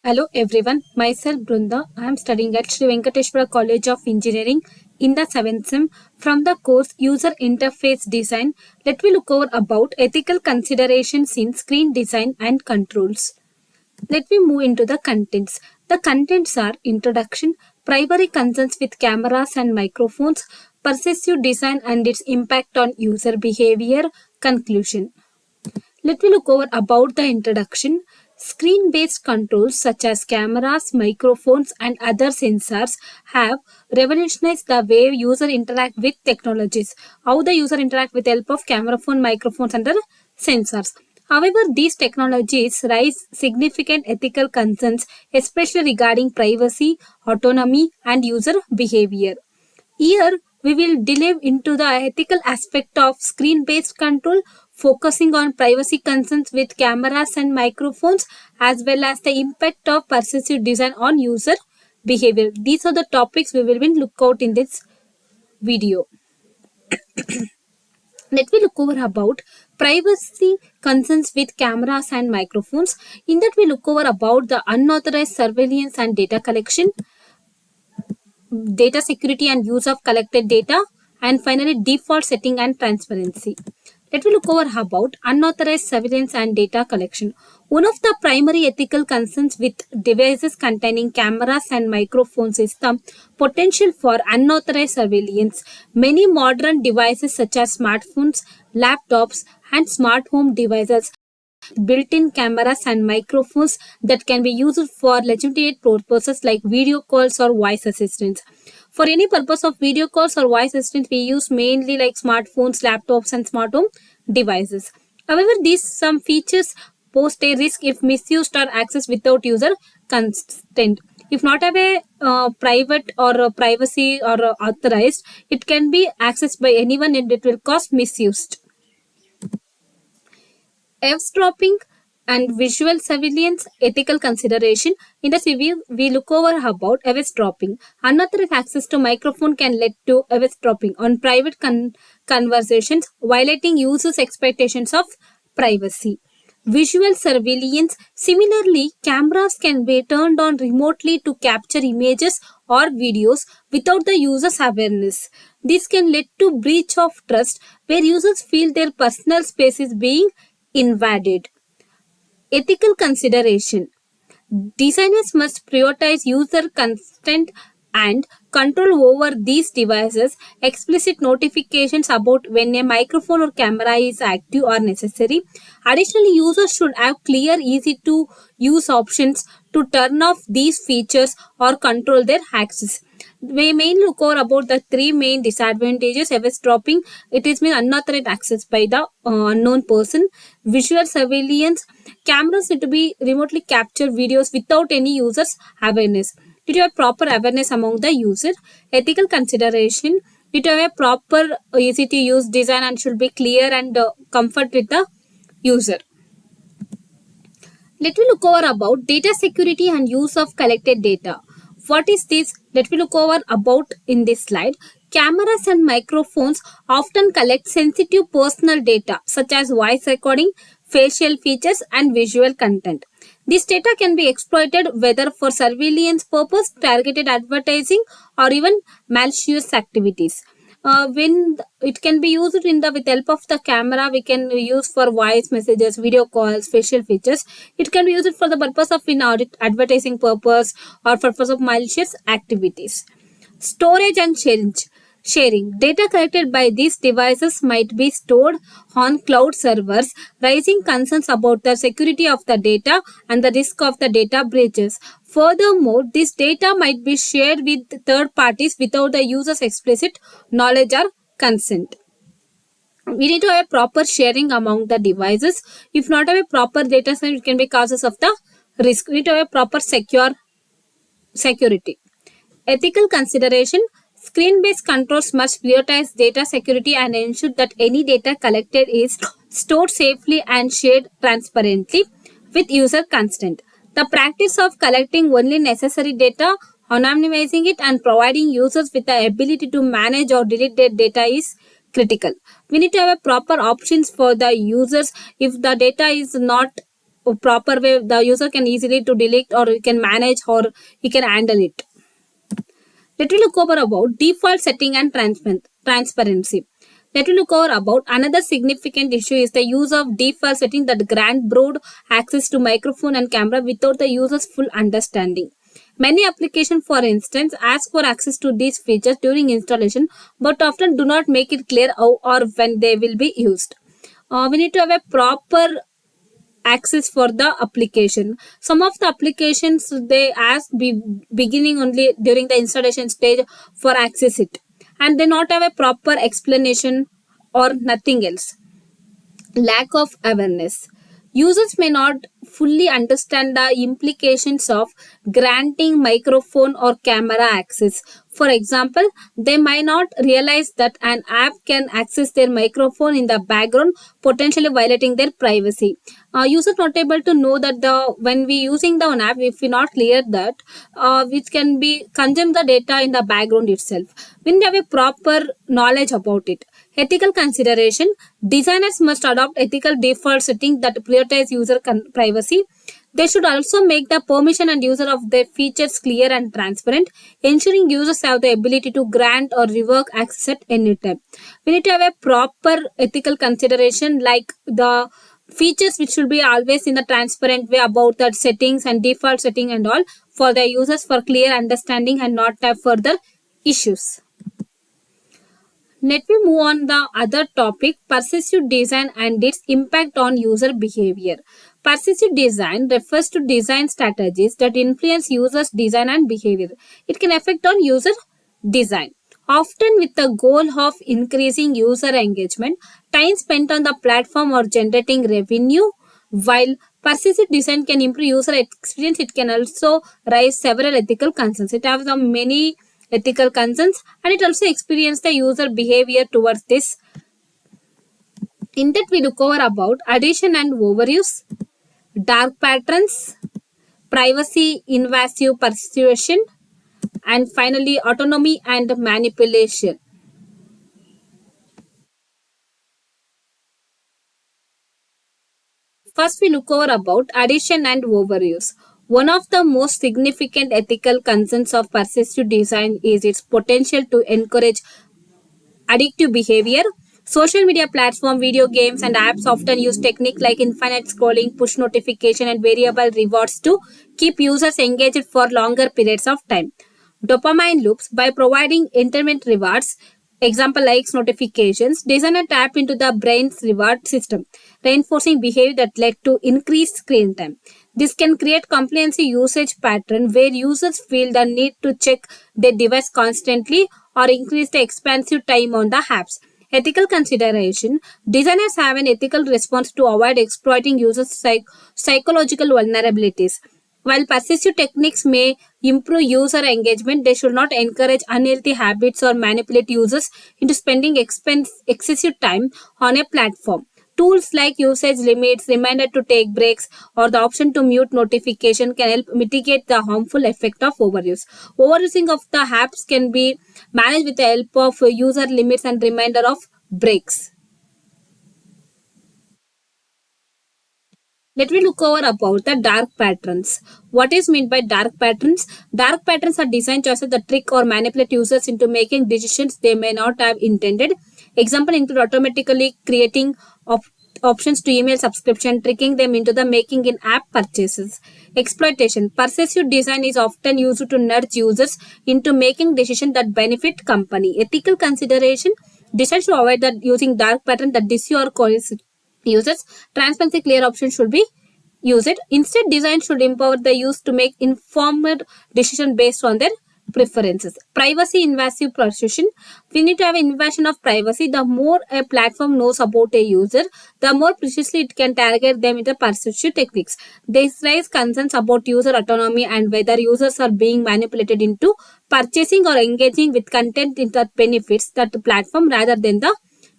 Hello everyone, myself Brunda. I am studying at Sri Venkateshwara College of Engineering in the 7th sem from the course User Interface Design. Let me look over about ethical considerations in screen design and controls. Let me move into the contents. The contents are introduction, primary concerns with cameras and microphones, pervasive design and its impact on user behavior, conclusion. Let me look over about the introduction. Screen-based controls such as cameras, microphones, and other sensors have revolutionized the way user interact with technologies. How the user interact with the help of camera phone, microphones, and other sensors. However, these technologies raise significant ethical concerns, especially regarding privacy, autonomy, and user behavior. Here, we will delve into the ethical aspect of screen based control, focusing on privacy concerns with cameras and microphones, as well as the impact of pervasive design on user behavior. These are the topics we will look out in this video. Let me look over about privacy concerns with cameras and microphones. In that, we look over about the unauthorized surveillance and data collection, data security and use of collected data, and finally default setting and transparency. Let me look over about unauthorized surveillance and data collection. One of the primary ethical concerns with devices containing cameras and microphones is the potential for unauthorized surveillance. Many modern devices such as smartphones, laptops, and smart home devices built-in cameras and microphones that can be used for legitimate purposes like video calls or voice assistants. For any purpose of video calls or voice assistants, we use mainly like smartphones, laptops, and smart home devices. However, these some features pose a risk if misused or accessed without user consent. If not have a private or a privacy or authorized, it can be accessed by anyone and it will cause misuse. Eavesdropping and visual surveillance ethical consideration. In this review, we look over about eavesdropping. Unauthorized access to microphone can lead to eavesdropping on private conversations, violating users' expectations of privacy. Visual surveillance. Similarly, cameras can be turned on remotely to capture images or videos without the user's awareness. This can lead to breach of trust where users feel their personal space is being invaded. Ethical consideration. Designers must prioritize user consent and control over these devices. Explicit notifications about when a microphone or camera is active are necessary. Additionally, users should have clear, easy to use options to turn off these features or control their access. We mainly look over about the three main disadvantages. Eavesdropping, it is mean unauthorized access by the unknown person. Visual surveillance, cameras need to be remotely capture videos without any user's awareness. Did you have proper awareness among the user? Ethical consideration, did you have a proper easy to use design and should be clear and comfort with the user. Let me look over about data security and use of collected data. What is this? Let me look over about in this slide. Cameras and microphones often collect sensitive personal data such as voice recording, facial features, and visual content. This data can be exploited whether for surveillance purpose, targeted advertising, or even malicious activities. When it can be used in the with help of the camera, we can use for voice messages, video calls, facial features. It can be used for the purpose of in audit advertising purpose or purpose of malicious activities. Storage and sharing. Data collected by these devices might be stored on cloud servers, raising concerns about the security of the data and the risk of the data breaches. Furthermore, this data might be shared with third parties without the user's explicit knowledge or consent. We need to have proper sharing among the devices. If not have a proper data set, it can be causes of the risk. We need to have proper security. Ethical consideration. Screen-based controls must prioritize data security and ensure that any data collected is stored safely and shared transparently with user consent. The practice of collecting only necessary data, anonymizing it, and providing users with the ability to manage or delete their data is critical. We need to have a proper options for the users if the data is not proper way, the user can easily to delete or he can manage or he can handle it. Let me look over about default setting and transparency. Let me look over about another significant issue is the use of default setting that grant broad access to microphone and camera without the user's full understanding. Many applications, for instance, ask for access to these features during installation, but often do not make it clear how or when they will be used. We need to have a proper access for the application. Some of the applications they ask beginning only during the installation stage for access it, and they not have a proper explanation or nothing else. Lack of awareness. Users may not fully understand the implications of granting microphone or camera access. For example, they might not realize that an app can access their microphone in the background, potentially violating their privacy. Users not able to know that the when we using the one app, if we not clear that, which can be consume the data in the background itself. We need to have a proper knowledge about it. Ethical consideration. Designers must adopt ethical default settings that prioritize user privacy. They should also make the permission and user of their features clear and transparent, ensuring users have the ability to grant or revoke access at any time. We need to have a proper ethical consideration like the features which should be always in the transparent way about the settings and default setting and all for the users for clear understanding and not have further issues. Let me move on the other topic, pervasive design and its impact on user behavior. Pervasive design refers to design strategies that influence users' design and behavior. It can affect on user design, often with the goal of increasing user engagement, time spent on the platform or generating revenue. While pervasive design can improve user experience, it can also raise several ethical concerns. It has many ethical concerns and it also experience the user behavior towards this. In that we look over about addition and overuse, dark patterns, privacy invasive persuasion, and finally autonomy and manipulation. First, we look over about addition and overuse. One of the most significant ethical concerns of pervasive design is its potential to encourage addictive behavior. Social media platform, video games, and apps often use techniques like infinite scrolling, push notification, and variable rewards to keep users engaged for longer periods of time. Dopamine loops by providing intermittent rewards, example likes notifications, designer tap into the brain's reward system, reinforcing behavior that led to increased screen time. This can create compliance usage pattern where users feel the need to check their device constantly or increase the expansive time on the apps. Ethical consideration. Designers have an ethical response to avoid exploiting users' psychological vulnerabilities. While pervasive techniques may improve user engagement, they should not encourage unhealthy habits or manipulate users into spending excessive time on a platform. Tools like usage limits, reminder to take breaks, or the option to mute notification can help mitigate the harmful effect of overuse. Overusing of the apps can be managed with the help of user limits and reminder of breaks. Let me look over about the dark patterns. What is meant by dark patterns? Dark patterns are design choices that trick or manipulate users into making decisions they may not have intended. Example include automatically creating options to email subscription, tricking them into the making in-app purchases. Exploitation. Pervasive design is often used to nudge users into making decisions that benefit company. Ethical consideration. Design to avoid that using dark pattern that deceive or coerce users. Transparency clear options should be used. Instead, design should empower the user to make informed decision based on their preferences. Privacy invasive persuasion. We need to have an invasion of privacy. The more a platform knows about a user, the more precisely it can target them into persuasive techniques. This raise concerns about user autonomy and whether users are being manipulated into purchasing or engaging with content that benefits that platform rather than the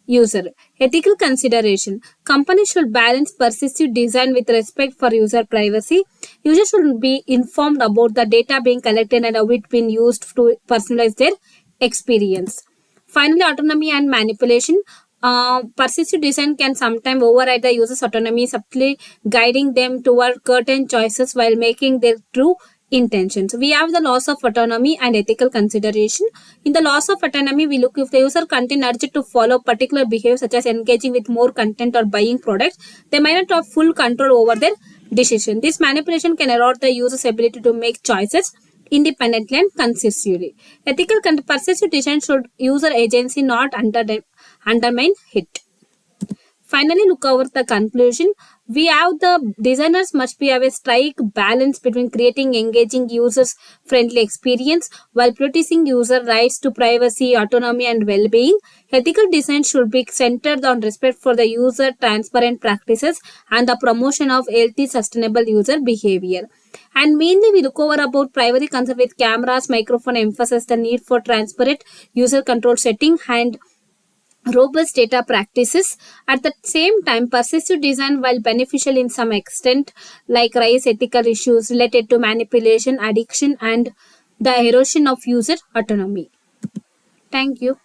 user. Ethical consideration. Companies should balance pervasive design with respect for user privacy. Users should be informed about the data being collected and how it being used to personalize their experience. Finally, autonomy and manipulation. Pervasive design can sometimes override the user's autonomy, subtly guiding them toward certain choices while making their true intentions. We have the loss of autonomy and ethical consideration. In the loss of autonomy, we look if the user content urged to follow particular behavior such as engaging with more content or buying products, they might not have full control over their decision. This manipulation can erode the user's ability to make choices independently and consciously. Ethical pervasive design should user agency not undermine it. Finally, look over the conclusion. We have the designers must be have a strike balance between creating engaging users friendly experience while protecting user rights to privacy, autonomy, and well-being. Ethical design should be centered on respect for the user, transparent practices, and the promotion of healthy, sustainable user behavior. And mainly, we look over about privacy concern with cameras, microphone emphasize the need for transparent user control setting and robust data practices. At the same time, pervasive design, while beneficial in some extent, like raise ethical issues related to manipulation, addiction, and the erosion of user autonomy. Thank you.